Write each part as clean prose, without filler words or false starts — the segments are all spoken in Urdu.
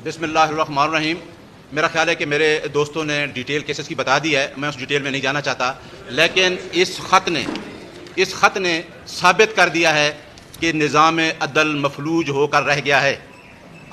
بسم اللہ الرحمن الرحیم۔ میرا خیال ہے کہ میرے دوستوں نے ڈیٹیل کیسز کی بتا دی ہے، میں اس ڈیٹیل میں نہیں جانا چاہتا، لیکن اس خط نے ثابت کر دیا ہے کہ نظام عدل مفلوج ہو کر رہ گیا ہے۔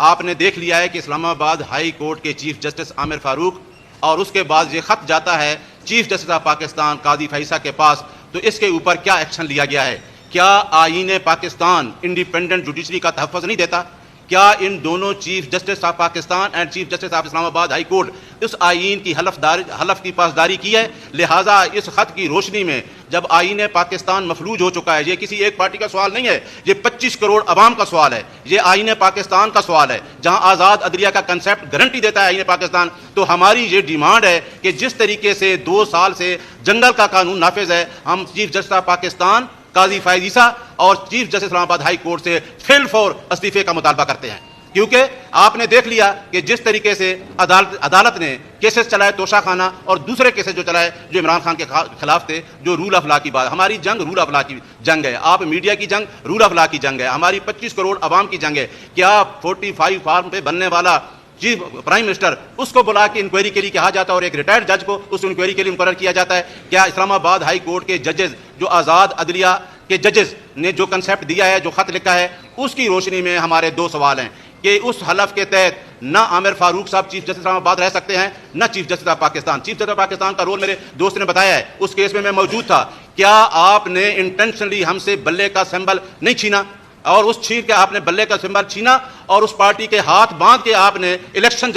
آپ نے دیکھ لیا ہے کہ اسلام آباد ہائی کورٹ کے چیف جسٹس عامر فاروق اور اس کے بعد یہ خط جاتا ہے چیف جسٹس آف پاکستان قاضی فیصل کے پاس، تو اس کے اوپر کیا ایکشن لیا گیا ہے؟ کیا آئین پاکستان انڈیپینڈنٹ جوڈیشری کا تحفظ نہیں دیتا؟ کیا ان دونوں chief justice of Pakistan and chief justice of Islamabad high court اس آئین کی حلف کی پاسداری کی ہے؟ لہٰذا اس خط کی روشنی میں جب آئین پاکستان مفلوج ہو چکا ہے، یہ کسی ایک پارٹی کا سوال نہیں ہے، یہ 25 کروڑ عوام کا سوال ہے، یہ آئین پاکستان کا سوال ہے، جہاں آزاد عدلیہ کا کنسیپٹ گارنٹی دیتا ہے آئین پاکستان۔ تو ہماری یہ ڈیمانڈ ہے کہ جس طریقے سے 2 سال سے جنگل کا قانون نافذ ہے، ہم چیف جسٹس آف پاکستان قاضی فائز عیسیٰ اور چیف جسٹس اسلام آباد ہائی کورٹ سے فی الفور استعفے کا مطالبہ کرتے ہیں، کیونکہ آپ نے دیکھ لیا کہ جس طریقے سے عدالت نے کیسز چلائے توشہ خانہ اور دوسرے کیسز جو چلائے جو عمران خان کے خلاف تھے، جو رول آف لا کی بات، ہماری جنگ رول آف لا کی جنگ ہے، آپ میڈیا کی جنگ رول آف لا کی جنگ ہے، ہماری 25 کروڑ عوام کی جنگ ہے۔ کیا 45 فارم پہ بننے والا چیف پرائم منسٹر اس کو بلا کے انکوائری کے لیے کہا جاتا ہے اور ایک ریٹائرڈ جج کو اس انکوائری کے لیے مقرر کیا جاتا ہے؟ کیا اسلام آباد ہائی کورٹ کے ججز جو آزاد عدلیہ کہ ججز نے جو کنسیپٹ دیا ہے، جو خط لکھا ہے، اس کی روشنی میں ہمارے 2 سوال ہیں کہ اس حلف کے تحت نہ عامر فاروق صاحب چیف جسٹس اسلام آباد رہ سکتے ہیں، نہ chief justice of Pakistan. Chief justice of Pakistan کا رول میرے دوست نے بتایا ہے، اس کیس میں موجود تھا۔ کیا آپ نے انٹینشنلی ہم سے بلے کا سمبل نہیں چھینا اور اس چھین کے آپ نے بلے کا سمبل چھینا اور اس پارٹی کے ہاتھ باندھ کے آپ نے الیکشن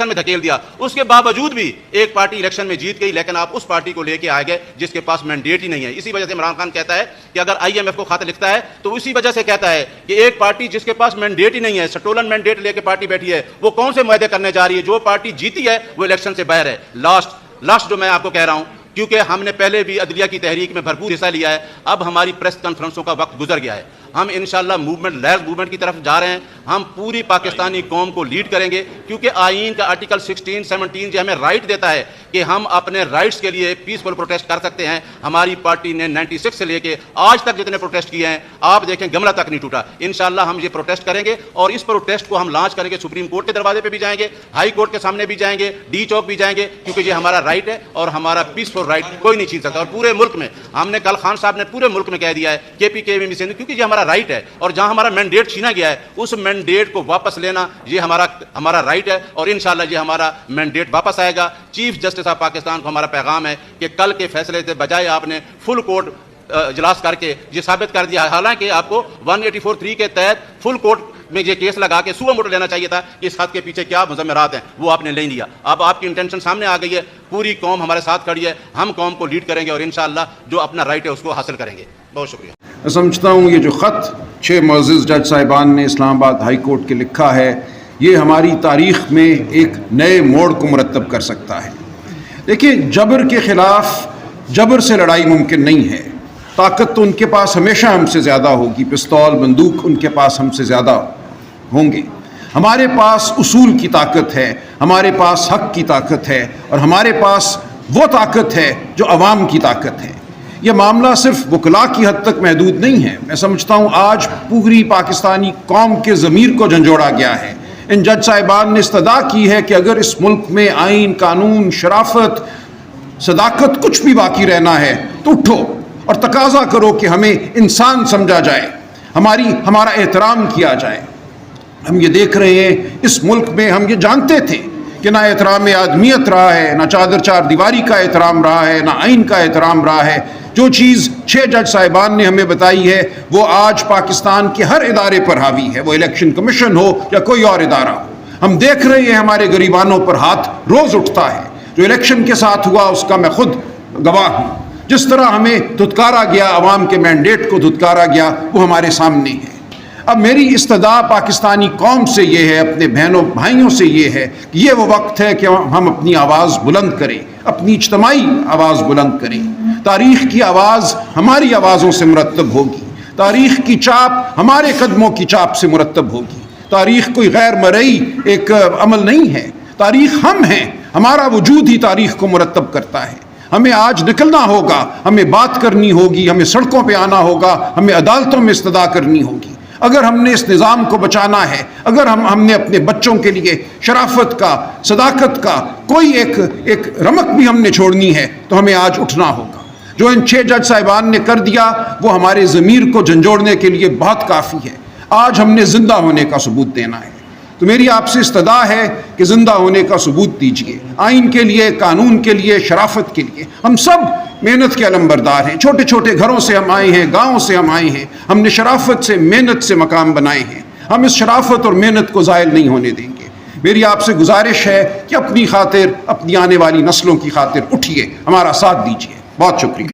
میں دھکیل دیا؟ اس کے باوجود بھی ایک پارٹی الیکشن میں جیت گئی، لیکن آپ اس پارٹی کو لے کے آئے گئے جس کے پاس مینڈیٹ ہی نہیں ہے۔ اسی وجہ سے عمران خان کہتا ہے کہ اگر IMF کو خط لکھتا ہے تو اسی وجہ سے کہتا ہے کہ ایک پارٹی جس کے پاس مینڈیٹ ہی نہیں ہے، سٹولن مینڈیٹ لے کے پارٹی بیٹھی ہے، وہ کون سے معاہدے کرنے جا رہی ہے؟ جو پارٹی جیتی ہے وہ الیکشن سے باہر ہے۔ لاسٹ جو میں آپ کو کہہ رہا ہوں، کیونکہ ہم نے پہلے بھی عدلیہ کی تحریک میں بھرپور حصہ لیا ہے، اب ہماری پریس کانفرنسوں کا وقت گزر گیا ہے۔ ہم انشاءاللہ لیز موومنٹ کی طرف جا رہے ہیں، ہم پوری پاکستانی قوم کو لیڈ کریں گے، کیونکہ آئین کا آرٹیکل 16, 17 جو ہمیں رائٹ دیتا ہے کہ ہم اپنے رائٹس کے لیے پیسفل پروٹیسٹ کر سکتے ہیں۔ ہماری پارٹی نے 96 سے لے کے آج تک جتنے پروٹیسٹ کیے ہیں، آپ دیکھیں گملہ تک نہیں ٹوٹا۔ انشاءاللہ ہم یہ پروٹیسٹ کریں گے اور اس پروٹیسٹ کو ہم لانچ کریں گے، سپریم کورٹ کے دروازے پہ بھی جائیں گے، ہائی کورٹ کے سامنے بھی جائیں گے، ڈی چوک بھی جائیں گے، کیونکہ یہ ہمارا رائٹ ہے اور ہمارا پیسفل رائٹ کوئی نہیں چھین سکتا۔ اور پورے ملک میں ہم نے کل خان صاحب نے پورے ملک میں کہہ دیا ہے KPK میں سے، کیونکہ یہ ہمارا رائٹ ہے اور جہاں ہمارا مینڈیٹ چھینا گیا ہے اس مینڈیٹ کو واپس لینا یہ ہمارا رائٹ ہے اور انشاءاللہ یہ ہمارا مینڈیٹ واپس آئے گا۔ چیف جسٹس آف پاکستان کو ہمارا پیغام ہے کہ کل کے فیصلے سے بجائے آپ نے فل کورٹ اجلاس کر کے یہ ثابت کر دیا، حالانکہ آپ کو 184(3) کے تحت فل کورٹ میں یہ کیس لگا کے سو موٹو لینا چاہیے تھا کہ اس خط کے پیچھے کیا مضمرات ہیں، وہ آپ نے نہیں لیا۔ اب آپ کی انٹینشن سامنے آ گئی ہے، پوری قوم ہمارے ساتھ کھڑی ہے، ہم قوم کو لیڈ کریں گے اور انشاءاللہ جو اپنا رائٹ ہے اس کو حاصل کریں گے۔ بہت شکریہ۔ میں سمجھتا ہوں یہ جو خط 6 معزز جج صاحبان نے اسلام آباد ہائی کورٹ کے لکھا ہے، یہ ہماری تاریخ میں ایک نئے موڑ کو مرتب کر سکتا ہے۔ دیکھیں، جبر کے خلاف جبر سے لڑائی ممکن نہیں ہے۔ طاقت تو ان کے پاس ہمیشہ ہم سے زیادہ ہوگی، پستول بندوق ان کے پاس ہم سے زیادہ ہوں گے۔ ہمارے پاس اصول کی طاقت ہے، ہمارے پاس حق کی طاقت ہے اور ہمارے پاس وہ طاقت ہے جو عوام کی طاقت ہے۔ یہ معاملہ صرف وکلاء کی حد تک محدود نہیں ہے، میں سمجھتا ہوں آج پوری پاکستانی قوم کے ضمیر کو جھنجھوڑا گیا ہے۔ ان جج صاحبان نے استدعا کی ہے کہ اگر اس ملک میں آئین، قانون، شرافت، صداقت کچھ بھی باقی رہنا ہے تو اٹھو اور تقاضا کرو کہ ہمیں انسان سمجھا جائے، ہمارا احترام کیا جائے۔ ہم یہ دیکھ رہے ہیں اس ملک میں، ہم یہ جانتے تھے کہ نہ احترام آدمیت رہا ہے، نہ چادر چار دیواری کا احترام رہا ہے، نہ آئین کا احترام رہا ہے۔ جو چیز 6 جج صاحبان نے ہمیں بتائی ہے وہ آج پاکستان کے ہر ادارے پر حاوی ہے، وہ الیکشن کمیشن ہو یا کوئی اور ادارہ ہو۔ ہم دیکھ رہے ہیں ہمارے غریبانوں پر ہاتھ روز اٹھتا ہے۔ جو الیکشن کے ساتھ ہوا اس کا میں خود گواہ ہوں۔ جس طرح ہمیں دھتکارا گیا، عوام کے مینڈیٹ کو دھتکارا گیا، وہ ہمارے سامنے ہے۔ اب میری استدعا پاکستانی قوم سے یہ ہے، اپنے بہنوں بھائیوں سے یہ ہے کہ یہ وہ وقت ہے کہ ہم اپنی آواز بلند کریں، اپنی اجتماعی آواز بلند کریں۔ تاریخ کی آواز ہماری آوازوں سے مرتب ہوگی، تاریخ کی چاپ ہمارے قدموں کی چاپ سے مرتب ہوگی۔ تاریخ کوئی غیر مرئی ایک عمل نہیں ہے، تاریخ ہم ہیں، ہمارا وجود ہی تاریخ کو مرتب کرتا ہے۔ ہمیں آج نکلنا ہوگا، ہمیں بات کرنی ہوگی، ہمیں سڑکوں پہ آنا ہوگا، ہمیں عدالتوں میں استدعا کرنی ہوگی۔ اگر ہم نے اس نظام کو بچانا ہے، اگر ہم نے اپنے بچوں کے لیے شرافت کا، صداقت کا کوئی ایک رمق بھی ہم نے چھوڑنی ہے تو ہمیں آج اٹھنا ہوگا۔ جو ان 6 جج صاحبان نے کر دیا وہ ہمارے ضمیر کو جھنجھوڑنے کے لیے بہت کافی ہے۔ آج ہم نے زندہ ہونے کا ثبوت دینا ہے، تو میری آپ سے استدعا ہے کہ زندہ ہونے کا ثبوت دیجیے، آئین کے لیے، قانون کے لیے، شرافت کے لیے۔ ہم سب محنت کے علمبردار ہیں، چھوٹے چھوٹے گھروں سے ہم آئے ہیں، گاؤں سے ہم آئے ہیں، ہم نے شرافت سے، محنت سے مقام بنائے ہیں، ہم اس شرافت اور محنت کو زائل نہیں ہونے دیں گے۔ میری آپ سے گزارش ہے کہ اپنی خاطر، اپنی آنے والی نسلوں کی خاطر اٹھیے، ہمارا ساتھ دیجیے۔ بہت شکریہ۔